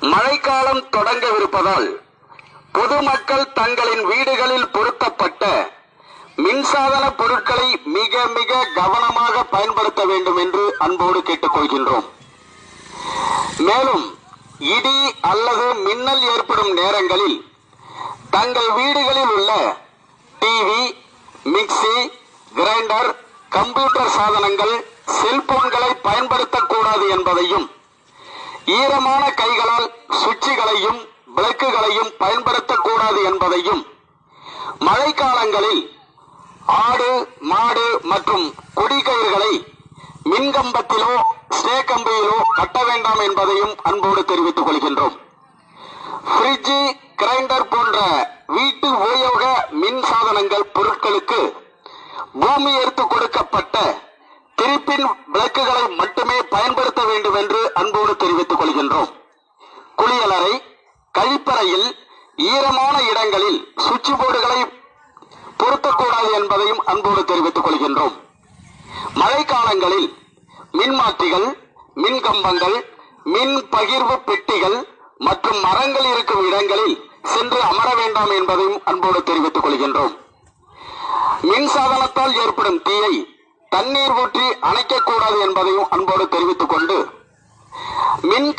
மழைக்காலம் தொடங்கவிருப்பதால் பொதுமக்கள் தங்களின் வீடுகளில் பொருத்தப்பட்ட மின்சாதன பொருட்களை மிக மிக கவனமாக பயன்படுத்த வேண்டும் என்று அன்போடு கேட்டுக்கொள்கின்றோம். மேலும் இடி அல்லது மின்னல் ஏற்படும் நேரங்களில் தங்கள் வீடுகளில் உள்ள டிவி, மிக்சி, கிரைண்டர், கம்ப்யூட்டர் சாதனங்கள், செல்போன்களை பயன்படுத்தக்கூடாது என்பதையும், ஈரமான கைகளால் சுவிட்சுகளையும் விளக்குகளையும் பயன்படுத்தக்கூடாது என்பதையும், மழைக்காலங்களில் ஆடு, மாடு மற்றும் கொடிக்கயிறுகளை மின்கம்பத்திலோ ஸ்டே கம்பியிலோ கட்ட வேண்டாம் என்பதையும் அன்போடு தெரிவித்துக் கொள்கின்றோம். ஃப்ரிட்ஜ், கிரைண்டர் போன்ற வீட்டு உபயோக மின் சாதனங்கள் பொருட்களுக்கு பூமி எடுத்து கொடுக்கப்பட்ட திருப்பின் விளக்குகளை மட்டுமே பயன்படுத்த வேண்டும் என்று அன்போடு தெரிவித்துக் கொள்கின்றோம். குளியலறை, கழிப்பறையில் ஈரமான இடங்களில் சுவிட்ச் போர்டுகளை பொருத்தக்கூடாது என்பதையும் அன்போடு தெரிவித்துக் கொள்கின்றோம். மழைக்காலங்களில் மின்மாற்றிகள், மின் கம்பங்கள், மின் பகிர்வு பெட்டிகள் மற்றும் மரங்கள் இருக்கும் இடங்களில் சென்று அமர வேண்டாம் என்பதையும் அன்போடு தெரிவித்துக் கொள்கின்றோம். மின்சாதனத்தால் ஏற்படும் தீயை தண்ணீர் ஊற்றி அணைக்கக்கூடாது என்பதையும் அன்போடு தெரிவித்துக் கொண்டு மின்